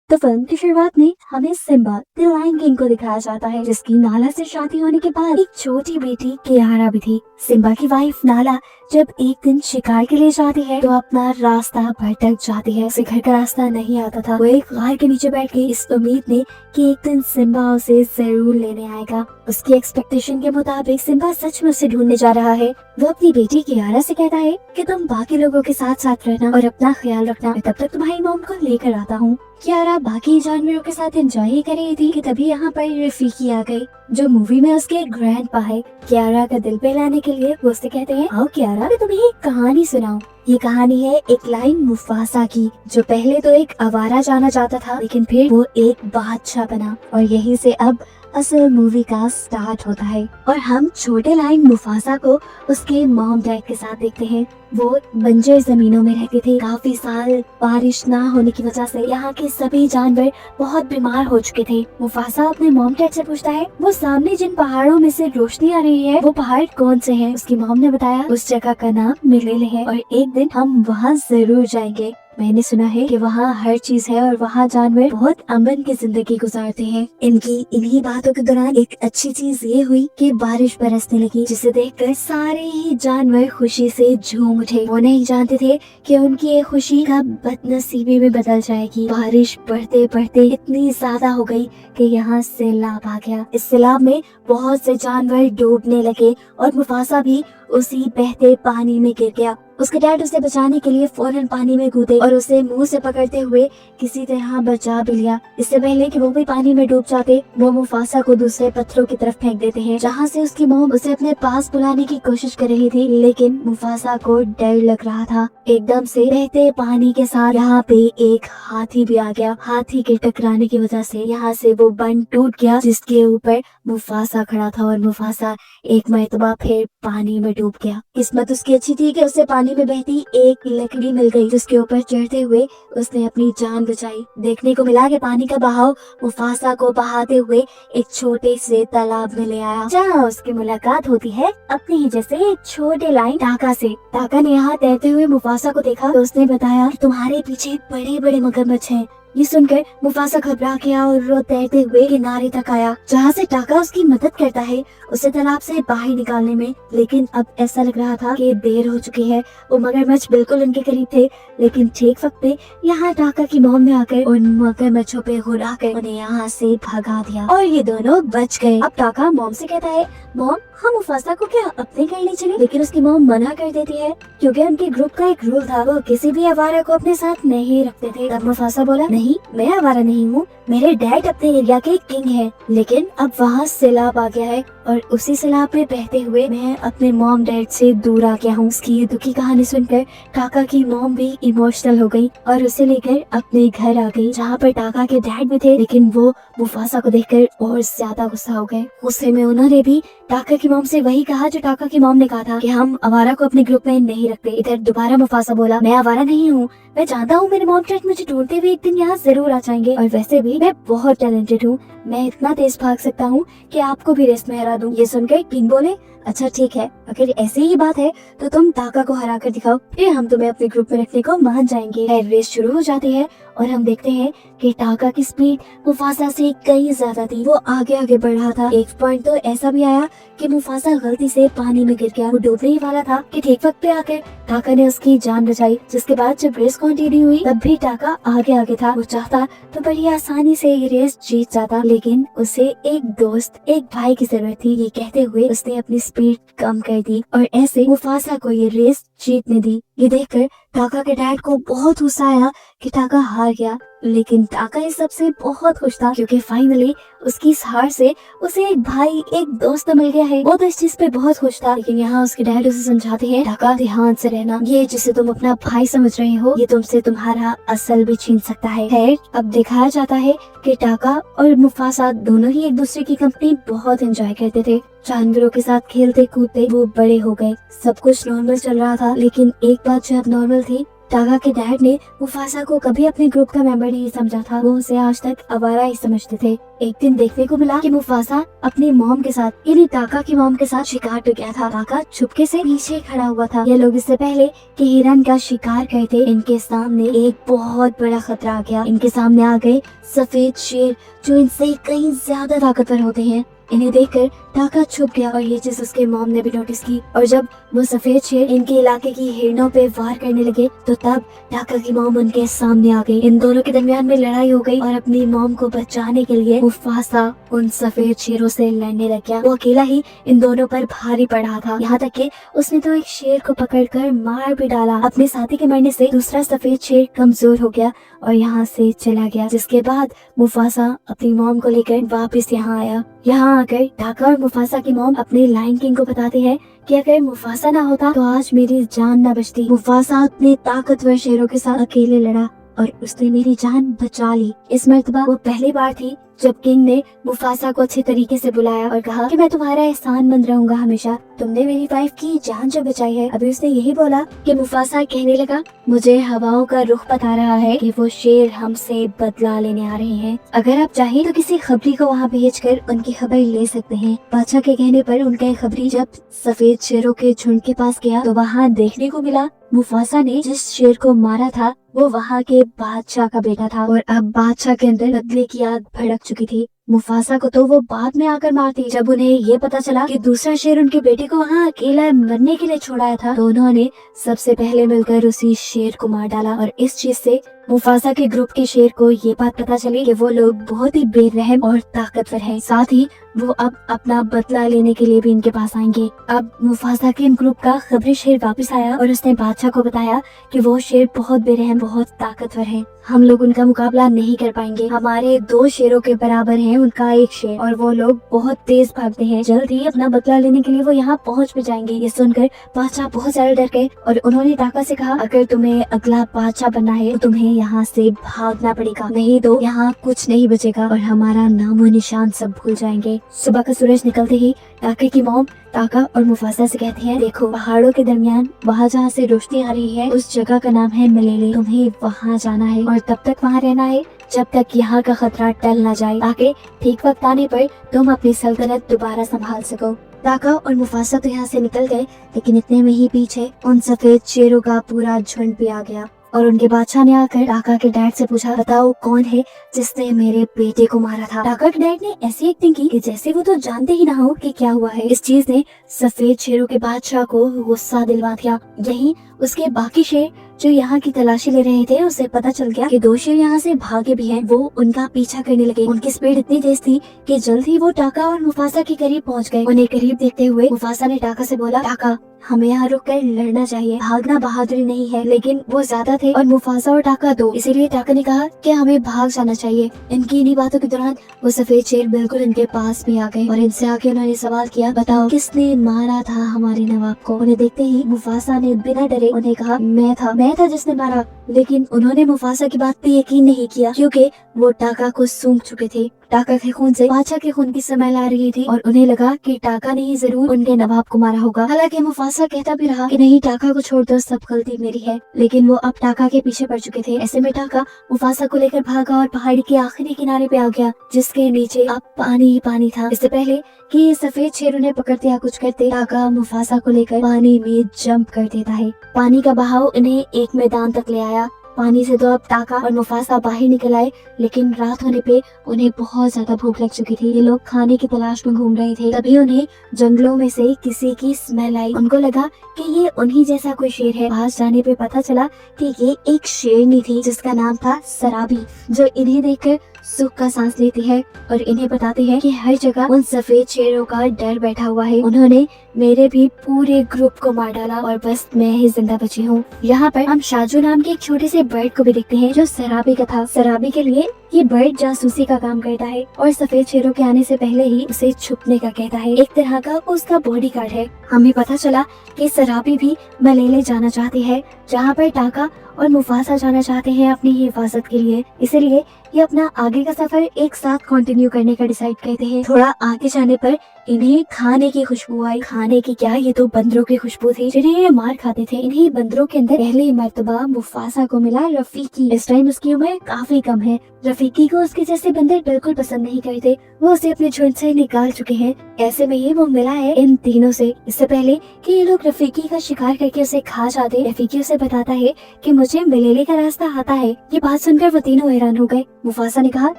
तो फिल्म की शुरुआत में हमें सिम्बा द लायन किंग को दिखाया जाता है, जिसकी नाला से शादी होने के बाद एक छोटी बेटी कियारा भी थी। सिम्बा की वाइफ नाला जब एक दिन शिकार के लिए जाती है तो अपना रास्ता भटक जाती है। उसे घर का रास्ता नहीं आता था। वो एक गाय के नीचे बैठ के इस उम्मीद में कि एक दिन सिम्बा उसे जरूर लेने आएगा। उसकी एक्सपेक्टेशन के मुताबिक सिम्बा सच में उसे ढूंढने जा रहा है। वो अपनी बेटी कियारा से कहता है कि तुम बाकी लोगों के साथ साथ रहना और अपना ख्याल रखना, मैं तब तक तुम्हारी मॉम को लेकर आता हूँ। कियारा बाकी जानवरों के साथ एंजॉय ही कर रही थी कि तभी यहाँ पर रफीकी आ गई, जो मूवी में उसके ग्रैंडपा है। कियारा का दिल बहलाने के लिए वो उससे कहते हैं, आओ कियारा, मैं तुम्हें एक कहानी सुनाऊं। ये कहानी है एक लाइन मुफासा की, जो पहले तो एक आवारा जाना जाता था, लेकिन फिर वो एक बादशाह बना। और यहीं से अब असल मूवी का स्टार्ट होता है और हम छोटे लाइन मुफासा को उसके मॉम डैड के साथ देखते हैं। वो बंजर जमीनों में रहते थे। काफी साल बारिश ना होने की वजह से यहाँ के सभी जानवर बहुत बीमार हो चुके थे। मुफासा अपने मॉम डैड से पूछता है, वो सामने जिन पहाड़ों में से रोशनी आ रही है वो पहाड़ कौन से हैं? उसकी मॉम ने बताया, उस जगह का नाम मिलेल है और एक दिन हम वहाँ जरूर जाएंगे। मैंने सुना है कि वहाँ हर चीज है और वहाँ जानवर बहुत अमन की जिंदगी गुजारते हैं। इनकी इन्हीं बातों के दौरान एक अच्छी चीज ये हुई कि बारिश बरसने लगी, जिसे देखकर सारे ही जानवर खुशी से झूम उठे। वो नहीं जानते थे कि उनकी ये खुशी कब बदनसीबी में बदल जाएगी। बारिश बढ़ते बढ़ते इतनी ज्यादा हो गई कि यहाँ सैलाब आ गया। इस सैलाब में बहुत से जानवर डूबने लगे और मुफासा भी उसी बहते पानी में गिर गया। उसके डैड उसे बचाने के लिए फौरन पानी में कूदे और उसे मुंह से पकड़ते हुए किसी तरह बचा भी लिया। इससे पहले कि वो भी पानी में डूब जाते, वो मुफासा को दूसरे पत्थरों की तरफ फेंक देते हैं, जहाँ से उसकी मॉम उसे अपने पास बुलाने की कोशिश कर रही थी, लेकिन मुफासा को डर लग रहा था। एकदम से बहते पानी के साथ यहाँ पे एक हाथी भी आ गया। हाथी के टकराने की वजह से यहाँ से वो बंद टूट गया, जिसके ऊपर मुफासा खड़ा था और मुफासा एक मरतबा फिर पानी में डूब गया। किस्मत उसकी अच्छी थी कि उसे पानी में बहती एक लकड़ी मिल गई, जिसके ऊपर चढ़ते हुए उसने अपनी जान बचाई। देखने को मिला कि पानी का बहाव मुफासा को बहाते हुए एक छोटे से तालाब में ले आया, जहाँ उसकी मुलाकात होती है अपने ही जैसे एक छोटे लाइन टाका से। टाका ने यहाँ तैरते हुए मुफासा को देखा तो उसने बताया कि तुम्हारे पीछे बड़े बड़े मगरमच्छ हैं। ये सुनकर मुफासा घबरा गया और वो तैरते हुए किनारे तक आया, जहाँ से टाका उसकी मदद करता है उसे तालाब से बाहर निकालने में। लेकिन अब ऐसा लग रहा था कि देर हो चुकी है। वो मगरमच्छ बिल्कुल उनके करीब थे, लेकिन ठीक वक्त पे यहाँ टाका की मॉम ने आकर उन मगरमच्छों पे घुरा कर उन्हें यहाँ से भगा दिया और ये दोनों बच गए। अब टाका मॉम से कहता है, मॉम हम मुफासा को क्या अपने घर ले चले? लेकिन उसकी मॉम मना कर देती है, क्योंकि उनके ग्रुप का एक रूल था, वो किसी भी आवारा को अपने साथ नहीं रखते थे। तब मुफासा बोला, नहीं मैं आवारा नहीं हूँ, मेरे डैड अपने एरिया के किंग हैं। लेकिन अब वहाँ सैलाब आ गया है और उसी सैलाब में बहते हुए मैं अपने मॉम डैड से दूर आ गया हूँ। उसकी ये दुखी कहानी सुनकर टाका की मॉम भी इमोशनल हो गई और उसे लेकर अपने घर आ गई, जहाँ पर टाका के डैड भी थे। लेकिन वो मुफासा को देखकर और ज्यादा गुस्सा हो गए। गुस्से में उन्होंने भी टाका की मॉम से वही कहा जो टाका की मॉम ने कहा था कि हम आवारा को अपने ग्रुप में नहीं रखते। इधर दोबारा मुफासा बोला, मैं आवारा नहीं हूँ, मैं जानता हूँ मेरे मॉम डैड मुझे ढूंढते हुए एक दिन यहाँ जरूर आ जाएंगे और वैसे भी मैं बहुत टैलेंटेड हूँ, मैं इतना तेज भाग सकता हूँ कि आपको भी रेस में हरा दूँ। ये सुनकर किंग बोले, अच्छा ठीक है, अगर ऐसी ही बात है तो तुम टाका को हरा कर दिखाओ, फिर हम तुम्हें अपने ग्रुप में रखने को मान जाएंगे। रेस शुरू हो जाती है और हम देखते हैं कि टाका की स्पीड मुफासा से कई ज्यादा थी। वो आगे आगे बढ़ रहा था। एक पॉइंट तो ऐसा भी आया कि मुफासा गलती से पानी में गिर गया। वो डूबने ही वाला था कि ठीक वक्त पे आकर टाका ने उसकी जान बचाई। जिसके बाद जब रेस कंटिन्यू हुई तब भी टाका आगे आगे था। वो चाहता तो बड़ी आसानी से ये रेस जीत जाता, लेकिन उसे एक दोस्त, एक भाई की जरूरत थी। ये कहते हुए उसने अपनी स्पीड कम कर दी और ऐसे मुफासा को ये रेस जीतने दी। ये देखकर टाका के डैड को बहुत गुस्सा आया कि टाका हार गया, लेकिन टाका इस सबसे बहुत खुश था, क्योंकि फाइनली उसकी इस हार से उसे एक भाई, एक दोस्त मिल गया है। वो तो इस चीज पे बहुत खुश था। लेकिन यहाँ उसके डैड उसे समझाते हैं, टाका ध्यान से रहना, ये जिसे तुम अपना भाई समझ रहे हो ये तुमसे तुम्हारा असल भी छीन सकता है। खैर अब दिखाया जाता है कि टाका और मुफासा दोनों ही एक दूसरे की कंपनी बहुत एंजॉय करते थे। जानवरों के साथ खेलते कूदते वो बड़े हो गए। सब कुछ नॉर्मल चल रहा था, लेकिन एक बात जो अब नॉर्मल थी, टाका के डैड ने मुफासा को कभी अपने ग्रुप का मेंबर नहीं समझा था, वो उसे आज तक आवारा ही समझते थे। एक दिन देखने को मिला कि मुफासा अपनी मॉम के साथ यानी टाका की मॉम के साथ शिकार पे गया था। टाका चुपके से पीछे खड़ा हुआ था। ये लोग इससे पहले कि हिरन का शिकार करते, इनके सामने एक बहुत बड़ा खतरा आ गया। इनके सामने आ गए सफेद शेर जो इनसे कहीं ज्यादा ताकतवर होते हैं। इन्हें देखकर टाका छुप गया और ये चीज उसके मॉम ने भी नोटिस की। और जब वो सफेद शेर इनके इलाके की हिरणों पे वार करने लगे तो तब टाका की मॉम उनके सामने आ गई। इन दोनों के दरमियान में लड़ाई हो गई और अपनी मॉम को बचाने के लिए मुफासा उन सफेद शेरों से लड़ने लग गया। वो अकेला ही इन दोनों पर भारी पड़ रहा था, यहाँ तक कि उसने तो एक शेर को पकड़कर मार भी डाला। अपने साथी के मरने से दूसरा सफेद शेर कमजोर हो गया और यहाँ से चला गया। जिसके बाद मुफासा अपनी मॉम को लेकर वापस यहाँ आया। यहाँ आकर टाका और मुफासा की मॉम अपने लायन किंग को बताते हैं कि अगर मुफासा ना होता तो आज मेरी जान न बचती। मुफासा अपने ताकतवर शेरों के साथ अकेले लड़ा और उसने मेरी जान बचा ली। इस मर्तबा वो पहली बार थी जब किंग ने मुफासा को अच्छे तरीके से बुलाया और कहा कि मैं तुम्हारा एहसानमंद रहूंगा हमेशा, तुमने मेरी वाइफ की जान जो बचाई है। अभी उसने यही बोला कि मुफासा कहने लगा, मुझे हवाओं का रुख बता रहा है कि वो शेर हमसे बदला लेने आ रहे हैं। अगर आप चाहें तो किसी खबरी को वहाँ भेजकर उनकी खबर ले सकते हैं। बादशाह के कहने पर उनका एक खबरी जब सफेद शेरों के झुंड के पास गया तो वहाँ देखने को मिला मुफासा ने जिस शेर को मारा था वो वहाँ के बादशाह का बेटा था और अब बादशाह के अंदर बदले की आग भड़क चुकी थी। मुफासा को तो वो बाद में आकर मारती। जब उन्हें ये पता चला कि दूसरा शेर उनके बेटे को वहाँ अकेला मरने के लिए छोड़ाया था तो उन्होंने सबसे पहले मिलकर उसी शेर को मार डाला। और इस चीज से मुफासा के ग्रुप के शेर को ये बात पता चली कि वो लोग बहुत ही बेरहम और ताकतवर हैं। साथ ही वो अब अपना बदला लेने के लिए भी इनके पास आएंगे। अब मुफासा के ग्रुप का खबरी शेर वापस आया और उसने बादशाह को बताया कि वो शेर बहुत बेरहम बहुत ताकतवर है, हम लोग उनका मुकाबला नहीं कर पाएंगे। हमारे 2 शेरों के बराबर है उनका एक शेर और वो लोग बहुत तेज भागते हैं। जल्द ही अपना बदला लेने के लिए वो यहाँ पहुँच भी जाएंगे। ये सुनकर बादशाह बहुत ज्यादा डर गए और उन्होंने टाका से कहा, अगर तुम्हें अगला बादशाह बनना है तो तुम्हें यहाँ से भागना पड़ेगा, नहीं तो यहाँ कुछ नहीं बचेगा और हमारा नामो निशान सब भूल जाएंगे। सुबह का सूरज निकलते ही टाके की मॉम टाका और मुफासा से कहती है, देखो पहाड़ों के दरमियान वहाँ जहाँ से रोशनी आ रही है उस जगह का नाम है मलेले, तुम्हें वहाँ जाना है और तब तक वहाँ रहना है जब तक यहाँ का खतरा टल न जाए, ताकि ठीक वक्त आने पर तुम अपनी सल्तनत दोबारा संभाल सको। टाका और मुफासा तो यहाँ से निकल गए लेकिन इतने में ही पीछे उन सफेद शेरों का पूरा झुंड भी आ गया और उनके बादशाह ने आकर टाका के डैड से पूछा, बताओ कौन है जिसने मेरे बेटे को मारा था। टाका के डैड ने ऐसी एक्टिंग की कि जैसे वो तो जानते ही ना हो कि क्या हुआ है। इस चीज ने सफेद शेरों के बादशाह को गुस्सा दिलवा दिया। यही उसके बाकी शेर जो यहाँ की तलाशी ले रहे थे उसे पता चल गया कि 2 शेर यहाँ से भागे भी हैं। वो उनका पीछा करने लगे। उनकी स्पीड इतनी तेज थी कि जल्द ही वो टाका और मुफासा के करीब पहुँच गए। उन्हें करीब देखते हुए मुफासा ने टाका से बोला, टाका हमें यहाँ रुक कर लड़ना चाहिए, भागना बहादुरी नहीं है। लेकिन वो ज्यादा थे और मुफासा और टाका 2, इसीलिए टाका ने कहा कि हमें भाग जाना चाहिए। इनकी इन्हीं बातों के दौरान वो सफेद शेर बिल्कुल इनके पास भी आ गए और इनसे आके उन्होंने सवाल किया, बताओ किसने मारा था हमारे नवाब को। उन्हें देखते ही मुफासा ने बिना डरे उन्हें कहा, मैं था जिसने मारा। लेकिन उन्होंने मुफासा की बात पे यकीन नहीं किया क्योंकि वो टाका को सूंघ चुके थे। टाका के खून से बादशाह के खून की स्मेल आ रही थी और उन्हें लगा कि टाका ने ही जरूर उनके नवाब को मारा होगा। हालांकि मुफासा कहता भी रहा कि नहीं, टाका को छोड़ दो, सब गलती मेरी है। लेकिन वो अब टाका के पीछे पड़ चुके थे। ऐसे में टाका मुफासा को लेकर भागा और पहाड़ी के आखिरी किनारे पे आ गया जिसके नीचे अब पानी ही पानी था। इससे पहले कि सफेद शेर उन्हें पकड़ते या कुछ करते, टाका मुफासा को लेकर पानी में जंप कर देता है। पानी का बहाव उन्हें एक मैदान तक ले आया। पानी से तो अब टाका और मुफासा बाहर निकल आए लेकिन रात होने पे उन्हें बहुत ज्यादा भूख लग चुकी थी। ये लोग खाने की तलाश में घूम रहे थे। तभी उन्हें जंगलों में से किसी की स्मेल आई। उनको लगा कि ये उन्हीं जैसा कोई शेर है। पास जाने पे पता चला कि ये एक शेरनी थी जिसका नाम था सराबी, जो इन्हें देखकर सुख का सांस लेती है और इन्हें बताती है कि हर जगह उन सफेद शेरों का डर बैठा हुआ है। उन्होंने मेरे भी पूरे ग्रुप को मार डाला और बस मैं ही जिंदा बची हूँ। यहाँ पर हम शाजू नाम के एक छोटे से बर्ड को भी देखते हैं जो सराबी का था। सराबी के लिए ये बर्ड जासूसी का काम करता है और सफेद शेरों के आने से पहले ही उसे छुपने का कहता है। एक तरह का उसका बॉडीगार्ड है। हमें पता चला कि सराबी भी मलेले जाना चाहती है जहाँ पर टाका और मुफासा जाना चाहते हैं अपनी हिफाजत के लिए। इसीलिए ये अपना आगे का सफर एक साथ कंटिन्यू करने का डिसाइड करते हैं। थोड़ा आगे जाने पर इन्हें खाने की खुशबू आई। खाने की क्या, ये तो बंदरों की खुशबू थी जिन्हें ये मार खाते थे। इन्हीं बंदरों के अंदर पहली मर्तबा मुफासा को मिला रफीकी। इस टाइम उसकी उम्र काफी कम है। रफीकी को उसके जैसे बंदर बिल्कुल पसंद नहीं करते, वो उसे अपने झुंड से निकाल चुके हैं। ऐसे में ही वो मिला है इन तीनों से। इससे पहले कि ये लोग रफीकी का शिकार करके उसे खा जाते, रफीकी उसे बताता है कि मुझे मलेले का रास्ता आता है। ये बात सुनकर वो तीनों हैरान हो गए। मुफासा ने कहा,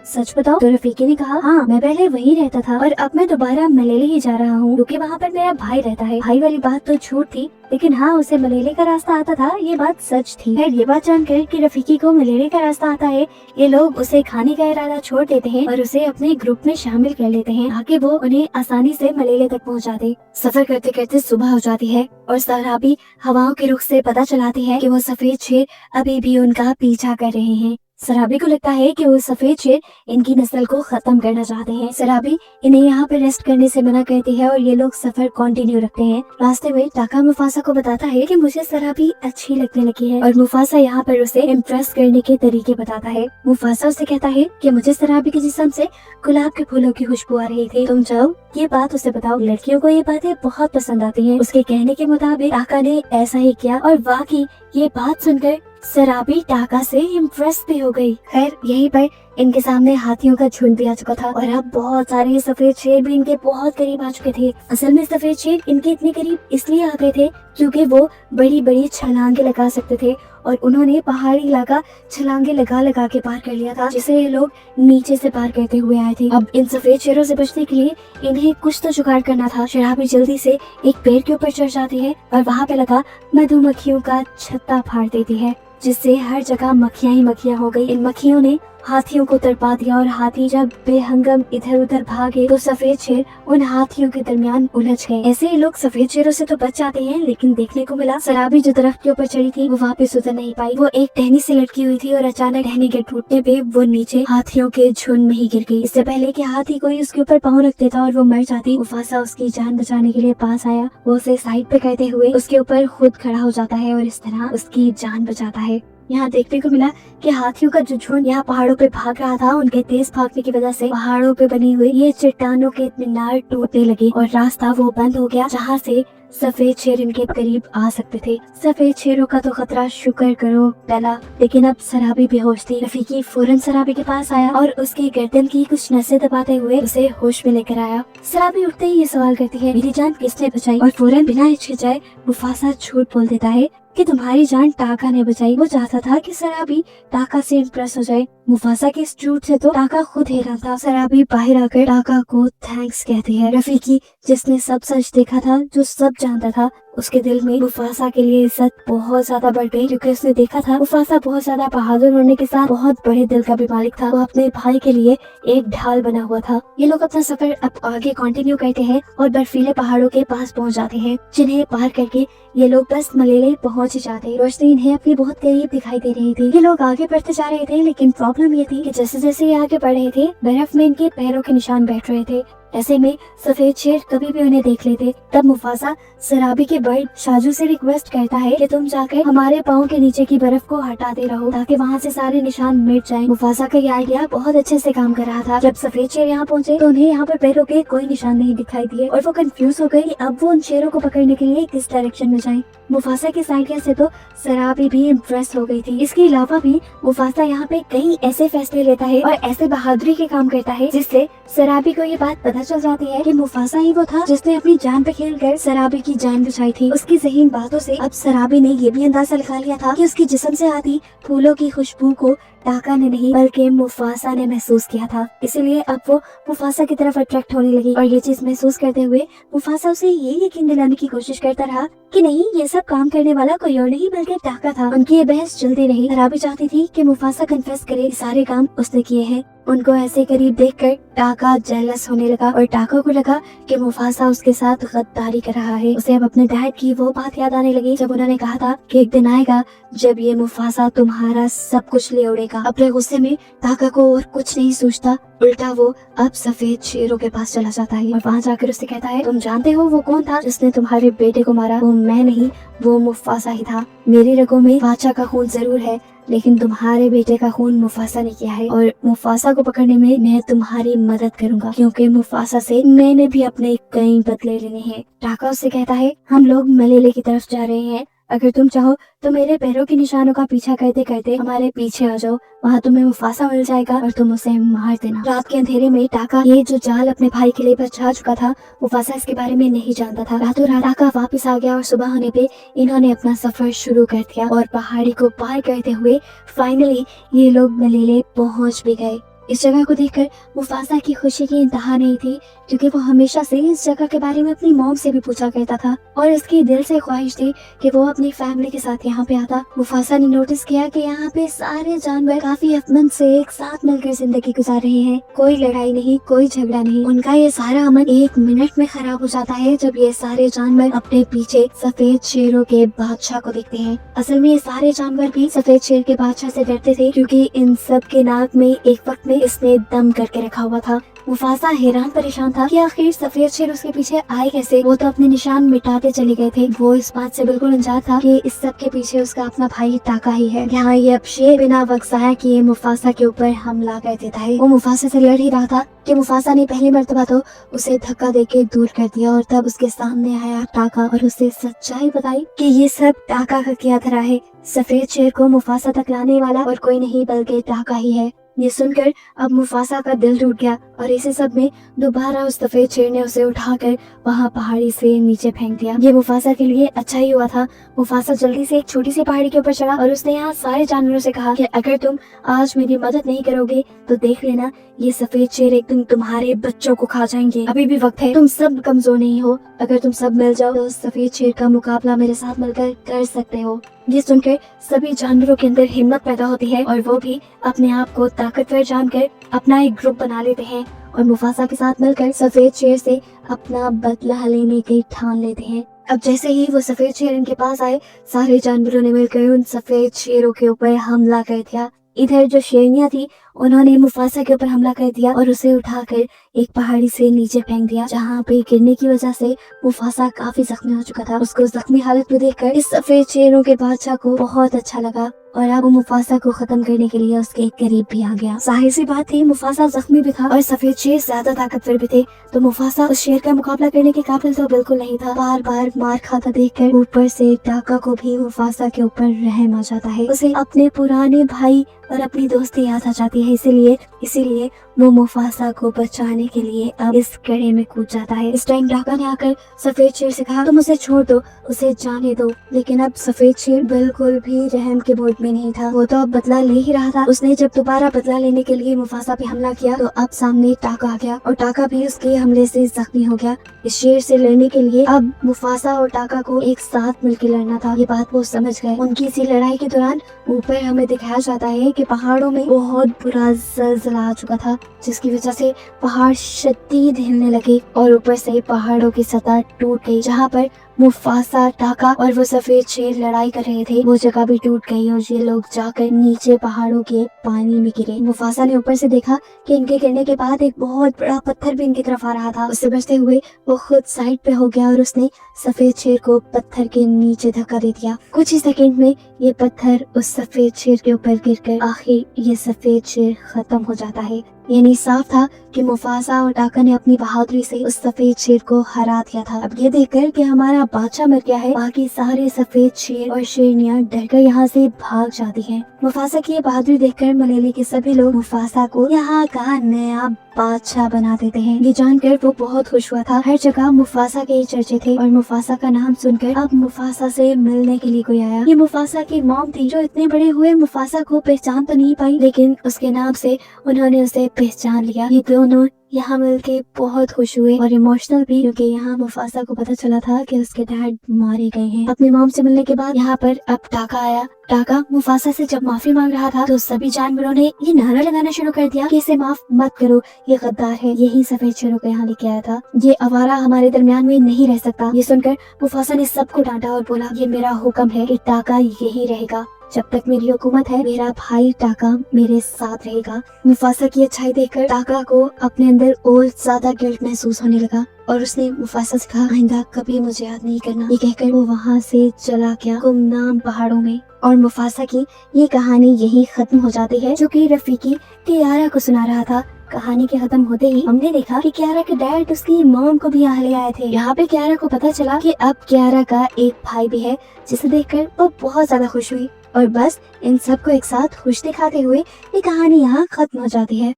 सच बताओ? तो रफीकी ने कहा, हाँ, मैं पहले वहीं रहता था और अब मैं दोबारा मलेले ही जा रहा हूँ क्योंकि वहाँ पर मेरा भाई रहता है। भाई वाली बात तो झूठ थी, लेकिन हाँ, उसे मलेले का रास्ता आता था, ये बात सच थी। फिर ये बात जानकर कि रफीकी को मलेले का रास्ता आता है, ये लोग उसे खाने का इरादा छोड़ देते हैं और उसे अपने ग्रुप में शामिल कर लेते हैं ताकि वो उन्हें आसानी से मलेले तक पहुंचा दे। सफर करते करते सुबह हो जाती है और सराबी हवाओं के रुख से पता चलाती है कि वो सफेद शेर अभी भी उनका पीछा कर रहे हैं। सराबी को लगता है कि वो सफेद शेर इनकी नस्ल को खत्म करना चाहते हैं। सराबी इन्हें यहाँ पर रेस्ट करने से मना करती है और ये लोग सफर कंटिन्यू रखते हैं। रास्ते में टाका मुफासा को बताता है कि मुझे सराबी अच्छी लगने लगी है और मुफासा यहाँ पर उसे इम्प्रेस करने के तरीके बताता है। मुफासा उसे कहता है कि मुझे सराबी के जिस्म से गुलाब के फूलों की खुशबू आ रही थी, तुम जाओ ये बात उसे बताओ। लड़कियों को ये बातें बहुत पसंद आती हैं। उसके कहने के मुताबिक टाका ने ऐसा ही किया और वाकई ये बात सुनकर सराबी टाका से इम्प्रेस भी हो गई। खैर यहीं पर इनके सामने हाथियों का झुंड भी आ चुका था और अब बहुत सारे सफेद शेर भी इनके बहुत करीब आ चुके थे। असल में सफेद शेर इनके इतने करीब इसलिए आ गए थे क्योंकि वो बड़ी बड़ी छलांगे लगा सकते थे और उन्होंने पहाड़ी इलाका छलांगे लगा लगा के पार कर लिया था, जिसे ये लोग नीचे से पार करते हुए आए थे। अब इन सफेद शेरों से बचने के लिए इन्हें कुछ तो जुगाड़ करना था। शराबी जल्दी से एक पेड़ के ऊपर चढ़ जाती है और वहाँ पे लगा मधुमक्खियों का छत्ता फाड़ देती है, जिससे हर जगह मक्खियां ही मक्खियां हो गई। इन मक्खियों ने हाथियों को तड़पा दिया और हाथी जब बेहंगम इधर उधर भागे तो सफेद शेर उन हाथियों के दरमियान उलझ गए। ऐसे ही लोग सफेद शेरों से तो बच जाते हैं, लेकिन देखने को मिला सराबी जो दरख्त के ऊपर चढ़ी थी वो वापस उतर नहीं पाई। वो एक टहनी से लटकी हुई थी और अचानक टहनी के टूटने पे वो नीचे हाथियों के झुंड में ही गिर गई। इससे पहले कि हाथी कोई उसके ऊपर पाँव रख देता और वो मर जाती, मुफासा उसकी जान बचाने के लिए पास आया। वो उसे साइड पे करते हुए उसके ऊपर खुद खड़ा हो जाता है और इस तरह उसकी जान बचाता है। यहाँ देखने को मिला कि हाथियों का जो झुंड यहाँ पहाड़ों पे भाग रहा था, उनके तेज भागने की वजह से पहाड़ों पे बनी हुई ये चट्टानों के मीनार टूटने लगे और रास्ता वो बंद हो गया जहाँ से सफेद शेर इनके करीब आ सकते थे। सफेद शेरों का तो खतरा शुक्र करो टला, लेकिन अब सराबी बेहोश थी। रफीकी फौरन सराबी के पास आया और उसकी गर्दन की कुछ नसें दबाते हुए उसे होश में लेकर आया। सराबी उठते ही ये सवाल करती है, मेरी जान किसने बचाई? और फौरन बिना हिचकिचाए मुफासा झूठ बोल देता है कि तुम्हारी जान टाका ने बचाई। वो चाहता था कि सराबी टाका से इम्प्रेस हो जाए। मुफासा के इस झूठ से तो टाका खुद हैरान था। सराबी बाहर आकर टाका को थैंक्स कहती है। रफीकी जिसने सब सच देखा था, जो सब जानता था, उसके दिल में मुफासा के लिए इज्जत बहुत ज्यादा बढ़ गई क्योंकि उसने देखा था मुफासा बहुत ज्यादा बहादुर होने के साथ बहुत बड़े दिल का भी मालिक था। वो अपने भाई के लिए एक ढाल बना हुआ था। ये लोग अपना सफर अब आगे कंटिन्यू करते हैं और बर्फीले पहाड़ों के पास पहुंच जाते हैं, जिन्हें पार करके ये लोग बस मलेले पहुंच ही जाते। रोशनी इन्हें अपनी बहुत करीब दिखाई दे रही थी। ये लोग आगे बढ़ते जा रहे थे, लेकिन प्रॉब्लम ये थी कि जैसे जैसे ये आगे बढ़ रहे थे बर्फ में इनके पैरों के निशान बैठ रहे थे। ऐसे में सफेद शेर कभी भी उन्हें देख लेते। तब मुफासा सराबी के बर्ड शाजू से रिक्वेस्ट करता है कि तुम जाकर हमारे पाँव के नीचे की बर्फ को हटाते रहो ताकि वहाँ से सारे निशान मिट जाएं। मुफासा का ये आइडिया बहुत अच्छे से काम कर रहा था। जब सफेद शेर यहाँ पहुँचे तो उन्हें यहाँ पर पैरों के कोई निशान नहीं दिखाई दिए और वो कंफ्यूज हो गई कि अब वो उन शेरों को पकड़ने के लिए किस डायरेक्शन में जाएं। मुफासा के इस आइडिया से तो सराबी भी इम्प्रेस हो गई थी। इसके अलावा भी मुफासा यहाँ पे कई ऐसे फैसले लेता है और ऐसे बहादुरी के काम करता है जिससे सराबी को ये बात पता चल जाती है कि मुफासा ही वो था जिसने अपनी जान पे खेलकर सराबी की जान बचाई थी। उसकी ज़हीन बातों से अब सराबी ने ये भी अंदाजा लगा लिया था कि उसकी जिस्म से आती फूलों की खुशबू को टाका ने नहीं बल्कि मुफासा ने महसूस किया था। इसीलिए अब वो मुफासा की तरफ अट्रैक्ट होने लगी और ये चीज महसूस करते हुए मुफासा उसे ये यकीन दिलाने की कोशिश करता रहा कि नहीं, ये सब काम करने वाला कोई और नहीं बल्कि टाका था। उनकी ये बहस चलती रही। सराबी चाहती थी कि मुफासा कन्फेस करे सारे काम उसने किए हैं। उनको ऐसे करीब देखकर टाका जेलस होने लगा और टाका को लगा कि मुफासा उसके साथ गद्दारी कर रहा है। उसे अब अपने डैड की वो बात याद आने लगी जब उन्होंने कहा था कि एक दिन आएगा जब ये मुफासा तुम्हारा सब कुछ ले उड़ेगा। जाएगा। अपने गुस्से में टाका को और कुछ नहीं सोचता, उल्टा वो अब सफेद शेरों के पास चला जाता है और वहाँ जाकर उससे कहता है, तुम जानते हो वो कौन था जिसने तुम्हारे बेटे को मारा? वो मैं नहीं, वो मुफासा ही था। मेरे रगों में बादशाह का खून जरूर है, लेकिन तुम्हारे बेटे का खून मुफासा ने किया है और मुफासा को पकड़ने में मैं तुम्हारी मदद करूंगा, क्योंकि मुफासा से मैंने भी अपने कई बदले लेने हैं। टाका उससे कहता है, हम लोग मलेले की तरफ जा रहे हैं, अगर तुम चाहो तो मेरे पैरों के निशानों का पीछा करते करते हमारे पीछे आ जाओ, वहाँ तुम्हें मुफासा मिल जाएगा और तुम उसे मार देना। रात के अंधेरे में टाका ये जो जाल अपने भाई किले पर छा चुका था, मुफासा इसके बारे में नहीं जानता था। रातों रात टाका वापस आ गया और सुबह होने पे इन्होंने अपना सफर शुरू कर दिया और पहाड़ी को पार करते हुए फाइनली ये लोग मलेले पहुँच भी गए। इस जगह को देखकर मुफासा की खुशी की इंतहा नहीं थी, क्योंकि वो हमेशा से इस जगह के बारे में अपनी मॉम से भी पूछा करता था और इसकी दिल से ख्वाहिश थी कि वो अपनी फैमिली के साथ यहाँ पे आता। मुफासा ने नोटिस किया कि यहाँ पे सारे जानवर काफी अमन से एक साथ मिलकर जिंदगी गुजार रहे हैं। कोई लड़ाई नहीं, कोई झगड़ा नहीं। उनका ये सारा अमन 1 मिनट में खराब हो जाता है जब ये सारे जानवर अपने पीछे सफेद शेरों के बादशाह को देखते हैं। असल में ये सारे जानवर भी सफेद शेर के बादशाह से डरते थे, क्योंकि इन सब के नाक में एक वक्त में इसने दम करके रखा हुआ था। मुफासा हैरान परेशान था कि आखिर सफेद शेर उसके पीछे आए कैसे। वो तो अपने निशान मिटाते चले गए थे। वो इस बात से बिल्कुल अनजान था कि इस सब के पीछे उसका अपना भाई टाका ही है। यहाँ ये अब शेर बिना वक्त ज़ाया किए मुफासा के ऊपर हमला कर देता है। वो मुफासा से लड़ ही रहा था कि मुफासा ने पहली मर्तबा तो उसे धक्का देके दूर कर दिया और तब उसके सामने आया टाका और उसे सच्चाई बताई कि ये सब टाका का किया धरा है। सफेद शेर को मुफासा तक लाने वाला और कोई नहीं बल्कि टाका ही है। ये सुनकर अब मुफासा का दिल टूट गया और इसी सब में दोबारा उस सफेद शेर ने उसे उठाकर वहाँ पहाड़ी से नीचे फेंक दिया। ये मुफासा के लिए अच्छा ही हुआ था। मुफासा जल्दी से एक छोटी सी पहाड़ी के ऊपर चढ़ा और उसने यहाँ सारे जानवरों से कहा कि अगर तुम आज मेरी मदद नहीं करोगे तो देख लेना ये सफेद शेर एक दिन तुम्हारे बच्चों को खा जाएंगे। अभी भी वक्त है, तुम सब कमजोर नहीं हो। अगर तुम सब मिल जाओ तो सफेद शेर का मुकाबला मेरे साथ मिलकर कर सकते हो। ये सुनकर सभी जानवरों के अंदर हिम्मत पैदा होती है और वो भी अपने आप को ताकतवर जानकर अपना एक ग्रुप बना लेते हैं और मुफासा के साथ मिलकर सफेद शेर से अपना बदला लेने की ठान लेते हैं। अब जैसे ही वो सफेद शेर इनके पास आए, सारे जानवरों ने मिलकर उन सफेद शेरों के ऊपर हमला कर दिया। इधर जो शेरनियां थी उन्होंने मुफासा के ऊपर हमला कर दिया और उसे उठाकर एक पहाड़ी से नीचे फेंक दिया, जहाँ पे गिरने की वजह से मुफासा काफी जख्मी हो चुका था। उसको जख्मी हालत में देखकर इस सफेद शेरों के बादशाह को बहुत अच्छा लगा और अब वो मुफासा को खत्म करने के लिए उसके करीब भी आ गया। जाहिर सी बात थी, मुफासा जख्मी भी था और सफेद शेर ज्यादा ताकतवर भी थे, तो मुफासा उस शेर का मुकाबला करने के काबिल तो बिल्कुल नहीं था। बार बार मार खाता देखकर ऊपर से टाका को भी मुफासा के ऊपर रहम आ जाता है। उसे अपने पुराने भाई और अपनी दोस्ती याद आ जाती है, इसीलिए वो मुफासा को बचाने के लिए अब इस गड्ढे में कूद जाता है। इस टाइम टाका ने आकर सफेद शेर से कहा, तुम उसे छोड़ दो, उसे जाने दो। लेकिन अब सफेद शेर बिल्कुल भी रहम के मूड में नहीं था। वो तो अब बदला ले ही रहा था। उसने जब दोबारा बदला लेने के लिए मुफासा पे हमला किया तो अब सामने टाका आ गया और टाका भी उसके हमले से जख्मी हो गया। इस शेर से लड़ने के लिए अब मुफासा और टाका को एक साथ मिलकर लड़ना था। ये बात वो समझ गए। उनकी इसी लड़ाई के दौरान ऊपर हमें दिखाया जाता है कि पहाड़ों में बहुत बुरा ज़लज़ला आ चुका था, जिसकी वजह से पहाड़ शदीद हिलने लगे और ऊपर से पहाड़ों की सतह टूट गई। जहाँ पर मुफासा, टाका और वो सफेद शेर लड़ाई कर रहे थे, वो जगह भी टूट गई और ये लोग जाकर नीचे पहाड़ों के पानी में गिरे। मुफासा ने ऊपर से देखा कि इनके गिरने के बाद एक बहुत बड़ा पत्थर भी इनकी तरफ आ रहा था। उससे बचते हुए वो खुद साइड पे हो गया और उसने सफेद शेर को पत्थर के नीचे धक्का दे दिया। कुछ ही सेकंड में ये पत्थर उस सफेद शेर के ऊपर गिरकर आखिर ये सफेद शेर खत्म हो जाता है। यानी साफ था कि मुफासा और टाका ने अपनी बहादुरी से उस सफेद शेर को हरा दिया था। अब ये देखकर कि हमारा बादशाह मर गया है, बाकी सारे सफेद शेर और शेरनियां डरकर यहाँ से भाग जाती हैं। मुफासा की ये बहादुरी देखकर मलेले के सभी लोग मुफासा को यहाँ का नया बादशाह बना देते हैं। ये जानकर वो बहुत खुश हुआ था। हर जगह मुफासा के चर्चे थे और मुफासा का नाम सुनकर अब मुफासा से मिलने के लिए कोई आया। ये मुफासा की मॉम थी, जो इतने बड़े हुए मुफासा को पहचान तो नहीं पाई, लेकिन उसके नाम से उन्होंने उसे पहचान लिया। ये दोनों यहाँ मिलके बहुत खुश हुए और इमोशनल भी, क्योंकि यहाँ मुफासा को पता चला था कि उसके डैड मारे गए हैं। अपनी मॉम से मिलने के बाद यहाँ पर अब टाका आया। टाका मुफासा से जब माफी मांग रहा था तो सभी जानवरों ने ये नारा लगाना शुरू कर दिया कि इसे माफ मत करो, ये गद्दार है, यही सफेद शेरों को यहाँ लेके आया था, ये आवारा हमारे दरमियान में नहीं रह सकता। ये सुनकर मुफासा ने सबको डांटा और बोला, ये मेरा हुक्म है कि टाका यही रहेगा। जब तक मेरी हुकूमत है मेरा भाई टाका मेरे साथ रहेगा। मुफासा की अच्छाई देखकर टाका को अपने अंदर और ज्यादा गिल्ट महसूस होने लगा और उसने मुफासा से कहा, आइंदा कभी मुझे याद नहीं करना। ये कहकर वो वहाँ से चला गया गुमनाम पहाड़ों में। और मुफासा की ये कहानी यही खत्म हो जाती है, जो कि रफीकी कियारा को सुना रहा था। कहानी के खत्म होते ही हमने देखा कि कियारा के डैड उसकी मॉम को भी यहाँ ले आए थे। यहाँ पे कियारा को पता चला कि अब कियारा का एक भाई भी है, जिसे देखकर वो बहुत ज्यादा खुश हुई। और बस इन सबको एक साथ खुश दिखाते हुए ये कहानी यहाँ खत्म हो जाती है।